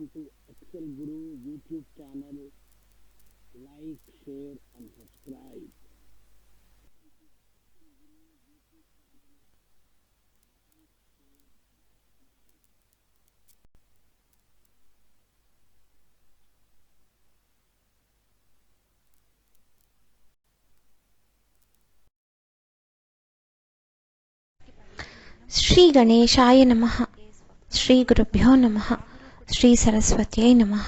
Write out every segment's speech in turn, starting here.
Welcome to Excel Guru YouTube channel. Like, share and subscribe. Shri గణేశాయ నమః. శ్రీ గురుభ్యో నమః. శ్రీ సరస్వత్యై నమః.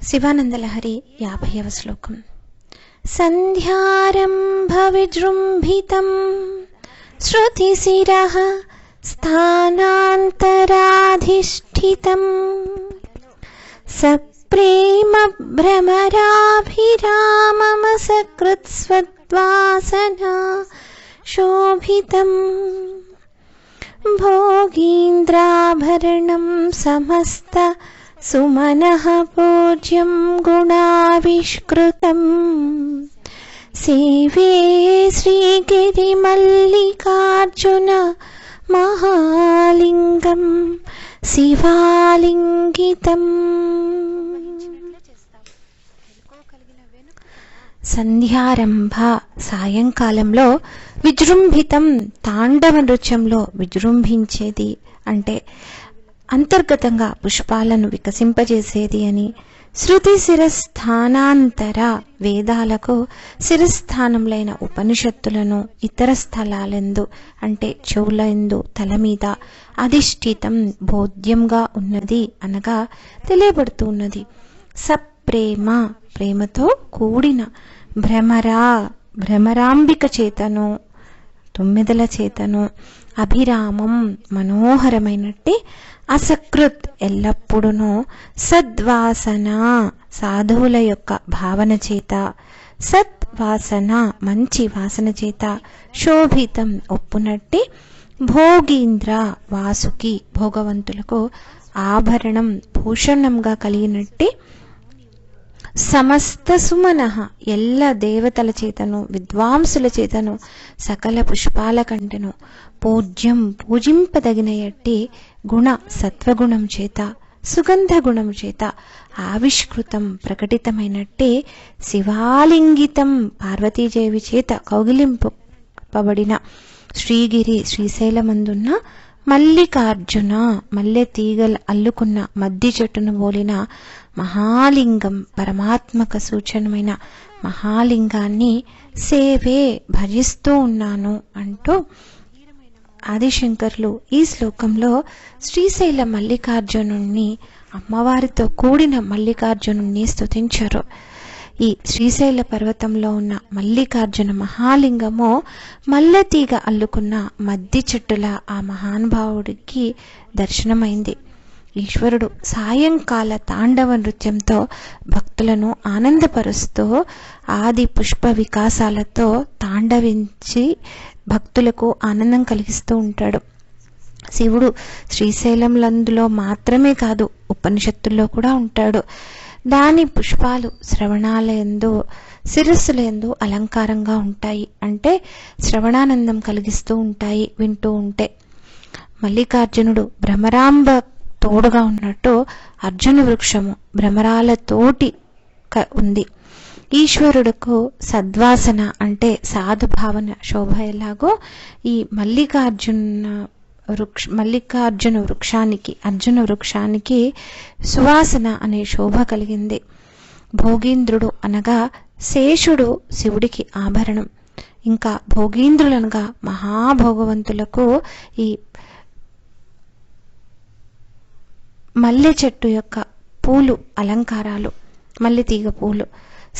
శివానందలహరి 50వ శ్లోకం. సంధ్యారంభ విజృంభితం శృతిశిరః స్థానాంతరాధిష్ఠితం సప్రేమ భ్రమరాభిరామమసకృత్స్వద్వాసనా శోభితం భోగీంద్రాభరణం సమస్త సుమనః పూజ్యం గుణావిష్కృతం సేవే శ్రీగిరిమల్లికార్జున మహాలింగం శివాలింగితం. సంధ్యారంభ సాయంకాలంలో విజృంభితం తాండవ నృత్యంలో విజృంభించేది అంటే అంతర్గతంగా పుష్పాలను వికసింపజేసేది అని. శృతి శిరస్థానాంతర వేదాలకు శిరస్థానములైన ఉపనిషత్తులను ఇతర స్థలాలందు అంటే చెవులందు తల మీద అధిష్ఠితం బోధ్యంగా ఉన్నది అనగా తెలియబడుతూ ఉన్నది. సప్రేమ ప్రేమతో కూడిన భ్రమరాంబిక చేతను తొమ్మిదల చేతను అభిరామం మనోహరమైనట్టి అసకృత్ ఎల్లప్పుడూ సద్వాసన సాధువుల యొక్క భావన చేత సద్వాసన మంచి వాసన చేత శోభితం ఒప్పునట్టి భోగీంద్ర వాసుకి భోగవంతులకు ఆభరణం భూషణంగా కలిగినట్టి సమస్త సుమనః ఎల్ల దేవతల చేతను విద్వాంసుల చేతను సకల పుష్పాల కంటెను పూజ్యం పూజింపదగిన ఎట్టి గుణ సత్వగుణం చేత సుగంధ గుణం చేత ఆవిష్కృతం ప్రకటితమైనట్టే శివాలింగితం పార్వతీదేవి చేత కౌగిలింపబడిన శ్రీగిరి శ్రీశైలమందున్న మల్లికార్జున మల్లె తీగలు అల్లుకున్న మద్ది చెట్టును పోలిన మహాలింగం పరమాత్మక సూచనమైన మహాలింగాన్ని సేవే భజిస్తూ ఉన్నాను అంటూ ఆదిశంకర్లు ఈ శ్లోకంలో శ్రీశైల మల్లికార్జునుణ్ణి అమ్మవారితో కూడిన మల్లికార్జునుణ్ణి స్తుతించారు. ఈ శ్రీశైల పర్వతంలో ఉన్న మల్లికార్జున మహాలింగము మల్లెతీగ అల్లుకున్న మద్ది చెట్టుల ఆ మహానుభావుడికి దర్శనమైంది. ఈశ్వరుడు సాయంకాల తాండవ నృత్యంతో భక్తులను ఆనందపరుస్తూ ఆది పుష్ప వికాసాలతో తాండవించి భక్తులకు ఆనందం కలిగిస్తూ ఉంటాడు. శివుడు శ్రీశైలంలందులో మాత్రమే కాదు ఉపనిషత్తుల్లో కూడా ఉంటాడు. దాని పుష్పాలు శ్రవణాలయందు శిరస్సులందు అలంకారంగా ఉంటాయి అంటే శ్రవణానందం కలిగిస్తూ ఉంటాయి వింటూ ఉంటే. మల్లికార్జునుడు భ్రమరాంబ తోడుగా ఉన్నట్టు అర్జున వృక్షము భ్రమరాల తోటి ఉంది. ఈశ్వరుడుకు సద్వాసన అంటే సాధుభావన శోభ ఎలాగో ఈ మల్లికార్జున వృక్షానికి అర్జున వృక్షానికి సువాసన అనే శోభ కలిగింది. భోగీంద్రుడు అనగా శేషుడు శివుడికి ఆభరణం. ఇంకా భోగీంద్రులనగా మహాభోగవంతులకు ఈ మల్లె చెట్టు యొక్క పూలు అలంకారాలు మల్లె తీగ పూలు.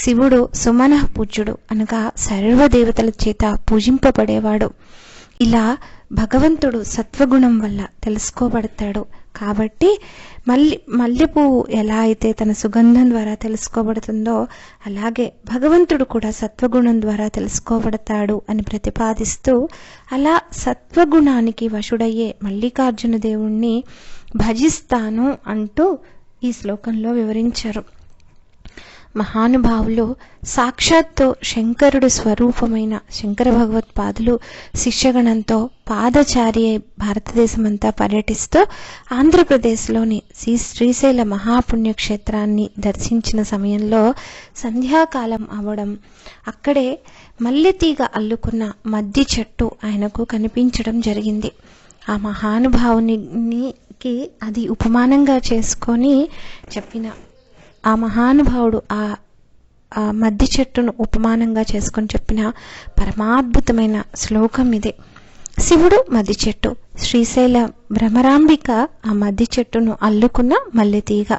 శివుడు సుమన పూజ్యుడు అనగా సర్వదేవతల చేత పూజింపబడేవాడు. ఇలా భగవంతుడు సత్వగుణం వల్ల తెలుసుకోబడతాడు. కాబట్టి మల్లెపువ్వు ఎలా అయితే తన సుగంధం ద్వారా తెలుసుకోబడుతుందో అలాగే భగవంతుడు కూడా సత్వగుణం ద్వారా తెలుసుకోబడతాడు అని ప్రతిపాదిస్తూ అలా సత్వగుణానికి వశుడయ్యే మల్లికార్జున దేవుణ్ణి భజిస్తాను అంటూ ఈ శ్లోకంలో వివరించారు. మహానుభావులు సాక్షాత్తు శంకరుడు స్వరూపమైన శంకర భగవత్పాదులు శిష్యగణంతో పాదచారి భారతదేశమంతా పర్యటిస్తూ ఆంధ్రప్రదేశ్లోని శ్రీశైల మహాపుణ్యక్షేత్రాన్ని దర్శించిన సమయంలో సంధ్యాకాలం అవడం, అక్కడే మల్లెతీగ అల్లుకున్న మద్ది చెట్టు ఆయనకు కనిపించడం జరిగింది. ఆ మహానుభావునికి అది ఉపమానంగా చేసుకొని చెప్పిన ఆ మహానుభావుడు ఆ మద్ది చెట్టును ఉపమానంగా చేసుకొని చెప్పిన పరమాద్భుతమైన శ్లోకం ఇదే. శివుడు మద్ది చెట్టు, శ్రీశైల భ్రమరాంబిక ఆ మద్ది చెట్టును అల్లుకున్న మల్లెతీగ.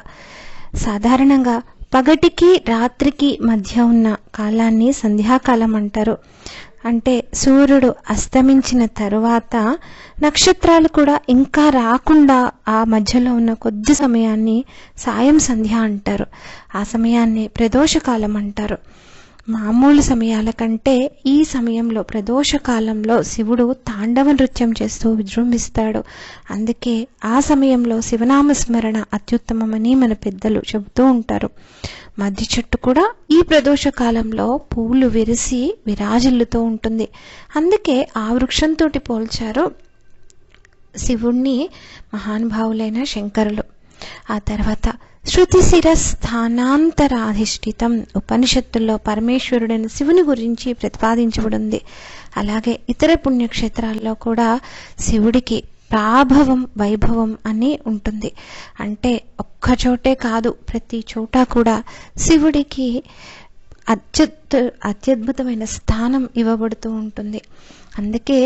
సాధారణంగా పగటికి రాత్రికి మధ్య ఉన్న కాలాన్ని సంధ్యాకాలం అంటారు. అంటే సూర్యుడు అస్తమించిన తరువాత నక్షత్రాలు కూడా ఇంకా రాకుండా ఆ మధ్యలో ఉన్న కొద్ది సమయాన్ని సాయం సంధ్య అంటారు. ఆ సమయాన్ని ప్రదోషకాలం అంటారు. మామూలు సమయాల కంటే ఈ సమయంలో ప్రదోషకాలంలో శివుడు తాండవ నృత్యం చేస్తూ విజృంభిస్తాడు. అందుకే ఆ సమయంలో శివనామస్మరణ అత్యుత్తమమని మన పెద్దలు చెబుతూ ఉంటారు. మద్ది చెట్టు కూడా ఈ ప్రదోష కాలంలో పువ్వులు విరిసి విరాజిల్లుతూ ఉంటుంది. అందుకే ఆ వృక్షంతో పోల్చారు శివుణ్ణి మహానుభావులైన శంకరులు. ఆ తర్వాత శృతి శిరస్థానాంతరాధిష్ఠితం, ఉపనిషత్తుల్లో పరమేశ్వరుడైన శివుని గురించి ప్రతిపాదించబడింది. అలాగే ఇతర పుణ్యక్షేత్రాల్లో కూడా శివుడికి ప్రాభవం వైభవం అని ఉంటుంది. అంటే ఒక్కచోటే కాదు, ప్రతి చోట కూడా శివుడికి అత్యద్భుతమైన స్థానం ఇవ్వబడుతూ ఉంటుంది. అందుకే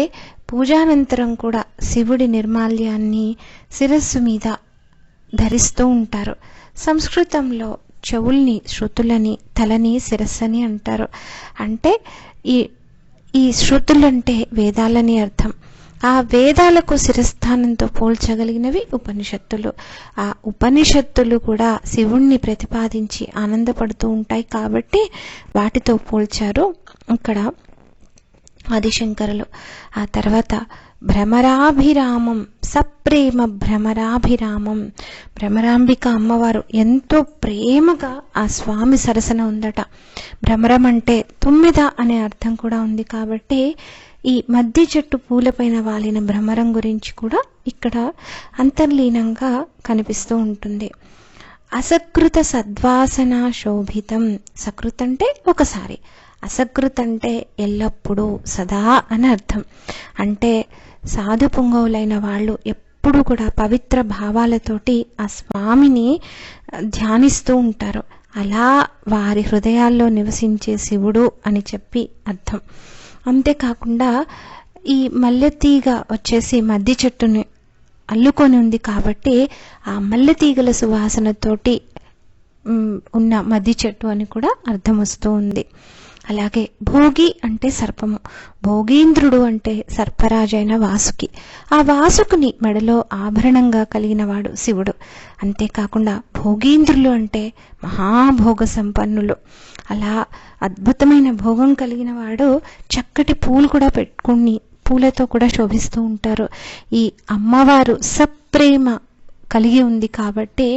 పూజానంతరం కూడా శివుడి నిర్మాల్యాన్ని శిరస్సు మీద ధరిస్తూ ఉంటారు. సంస్కృతంలో చెవుల్ని శృతులని, తలని శిరస్సని అంటారు. అంటే ఈ శృతులంటే వేదాలని అర్థం. ఆ వేదాలకు శిరస్థానంతో పోల్చగలిగినవి ఉపనిషత్తులు. ఆ ఉపనిషత్తులు కూడా శివుణ్ణి ప్రతిపాదించి ఆనందపడుతూ ఉంటాయి కాబట్టి వాటితో పోల్చారు ఇక్కడ ఆదిశంకరులు. ఆ తర్వాత భ్రమరాభిరామం, సప్రేమ భ్రమరాభిరామం, భ్రమరాంబిక అమ్మవారు ఎంతో ప్రేమగా ఆ స్వామి సరసన ఉందట. భ్రమరం అంటే తుమ్మెద అనే అర్థం కూడా ఉంది కాబట్టి ఈ మద్ది చెట్టు పూలపైన వాలిన భ్రమరం గురించి కూడా ఇక్కడ అంతర్లీనంగా కనిపిస్తూ ఉంటుంది. అసకృత సద్వాసన శోభితం, సకృత్ అంటే ఒకసారి, అసకృత్ అంటే ఎల్లప్పుడూ సదా అని అర్థం. అంటే సాధు పుంగవులైన వాళ్ళు ఎప్పుడు కూడా పవిత్ర భావాలతోటి ఆ స్వామిని ధ్యానిస్తూ ఉంటారు. అలా వారి హృదయాల్లో నివసించే శివుడు అని చెప్పి అర్థం. అంతేకాకుండా ఈ మల్లెతీగ వచ్చేసి మద్ది చెట్టుని అల్లుకొని ఉంది కాబట్టి ఆ మల్లెతీగల సువాసనతోటి ఉన్న మద్ది చెట్టు అని కూడా అర్థం వస్తూ ఉంది. అలాగే భోగి అంటే సర్పము, భోగీంద్రుడు అంటే సర్పరాజైన వాసుకి. ఆ వాసుకుని మెడలో ఆభరణంగా కలిగిన వాడు శివుడు. అంతేకాకుండా భోగీంద్రులు అంటే మహాభోగ సంపన్నులు. అలా అద్భుతమైన భోగం కలిగిన వాడు చక్కటి పూలు కూడా పెట్టుకుని పూలతో కూడా శోభిస్తూ ఉంటారు. ఈ అమ్మవారు సప్రేమ కలిగి ఉంది కాబట్టి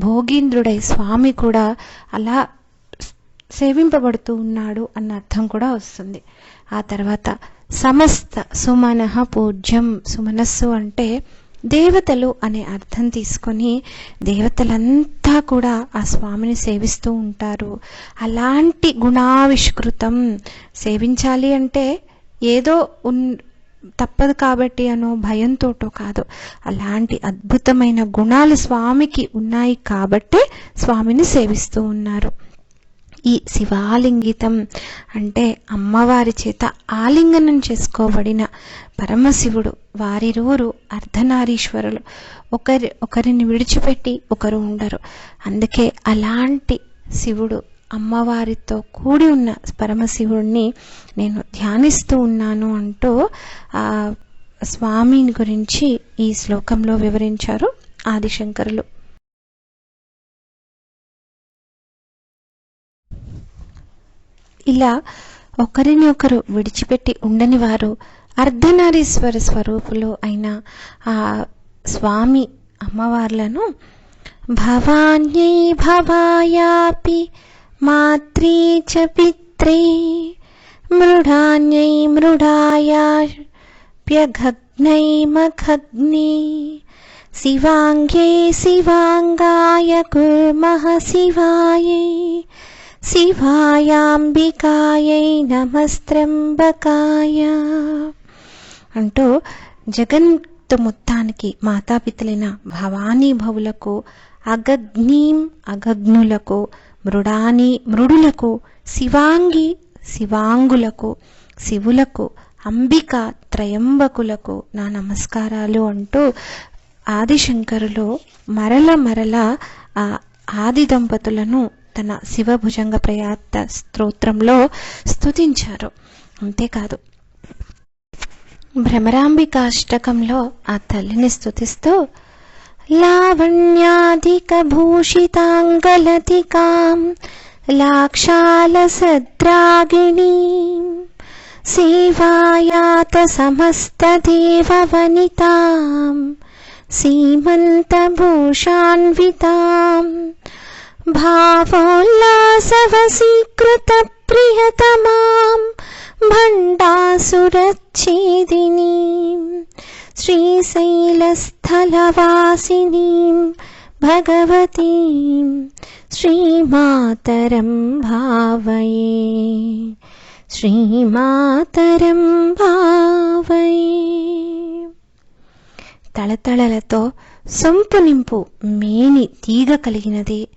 భోగీంద్రుడై స్వామి కూడా అలా సేవింపబడుతూ ఉన్నాడు అన్న అర్థం కూడా వస్తుంది. ఆ తర్వాత సమస్త సుమనః పూజ్యం, సుమనస్సు అంటే దేవతలు అనే అర్థం తీసుకొని దేవతలంతా కూడా ఆ స్వామిని సేవిస్తూ ఉంటారు. అలాంటి గుణావిష్కృతం, సేవించాలి అంటే ఏదో తప్పదు కాబట్టి అనో భయంతోటో కాదు, అలాంటి అద్భుతమైన గుణాలు స్వామికి ఉన్నాయి కాబట్టే స్వామిని సేవిస్తూ ఉన్నారు. ఈ శివాలింగితం అంటే అమ్మవారి చేత ఆలింగనం చేసుకోబడిన పరమశివుడు. వారిరువురు అర్ధనారీశ్వరులు, ఒకరిని విడిచిపెట్టి ఒకరు ఉండరు. అందుకే అలాంటి శివుడు, అమ్మవారితో కూడి ఉన్న పరమశివుడిని నేను ధ్యానిస్తూ ఉన్నాను అంటూ ఆ స్వామిని గురించి ఈ శ్లోకంలో వివరించారు ఆదిశంకరులు. ఇలా ఒకరిని ఒకరు విడిచిపెట్టి ఉండని వారు అర్ధనారీశ్వర స్వరూపులు అయిన ఆ స్వామి అమ్మవార్లను భవాన్యై భవాయాపి మాత్రే చ పిత్రే మృడాన్యై మృడాయాప్యఘగ్నై మఘగ్నే శివాంగే శివాంగాయ కుర్మః శివాయై శివాయాంబికాయై నమస్త్రంబకాయ అంటూ జగత్తు మొత్తానికి మాతాపితలైన భవానీ భవులకు, అగగ్నీం అగగ్నులకు, మృడాని మృడులకు, శివాంగి శివాంగులకు, శివులకు, అంబిక త్రయంబకులకు నా నమస్కారాలు అంటూ ఆదిశంకరులు మరల ఆ ఆది దంపతులను తన శివభుజంగ ప్రయాత స్తోత్రంలో స్తుతించారు. అంతేకాదు భ్రమరాంబికాష్టకంలో ఆ తల్లిని స్తుతిస్తూ లావణ్యాధిక భూషితాంగలతికాం లాక్షాలసద్రాగిణీం సేవాయాత సమస్త దేవవనితాం సీమంతభూషాన్వితాం భావోల్లాసవసీకృత ప్రియతమాం భండాసురచ్ఛేదినీం శ్రీశైలస్థలవాసినీం భగవతీం శ్రీమాతరం భావయే శ్రీమాతరం భావయే. తళతళలతో సొంపు నింపు మేని తీగ కలిగినది,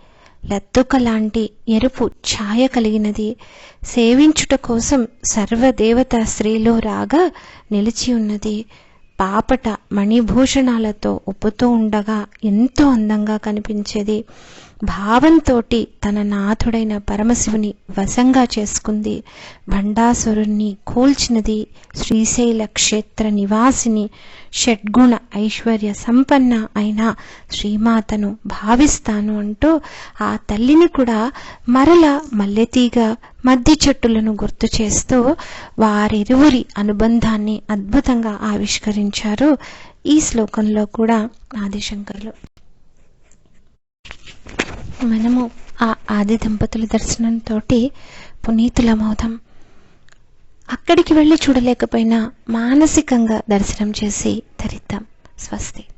లత్తుక లాంటి ఎరుపు ఛాయ కలిగినది, సేవించుట కోసం సర్వదేవతా స్త్రీలో రాగా నిలిచి ఉన్నది. పాపట మణిభూషణాలతో ఉప్పుతూ ఉండగా ఎంతో అందంగా కనిపించేది. భావంతో తన నాథుడైన పరమశివుని వశంగా చేసుకుంది. భండాసురుణ్ణి కూల్చినది. శ్రీశైల క్షేత్ర నివాసిని, షడ్గుణ ఐశ్వర్య సంపన్న అయిన శ్రీమాతను భావిస్తాను అంటూ ఆ తల్లిని కూడా మరల మల్లెతీగ మద్ది చెట్టులను గుర్తు చేస్తూ వారిరువురి అనుబంధాన్ని అద్భుతంగా ఆవిష్కరించారు ఈ శ్లోకంలో కూడా ఆదిశంకరులు. మనము ఆ ఆది దంపతుల దర్శనంతో పునీతులమవుదాం. అక్కడికి వెళ్ళి చూడలేకపోయినా మానసికంగా దర్శనం చేసి ధరిద్దాం. స్వస్తి.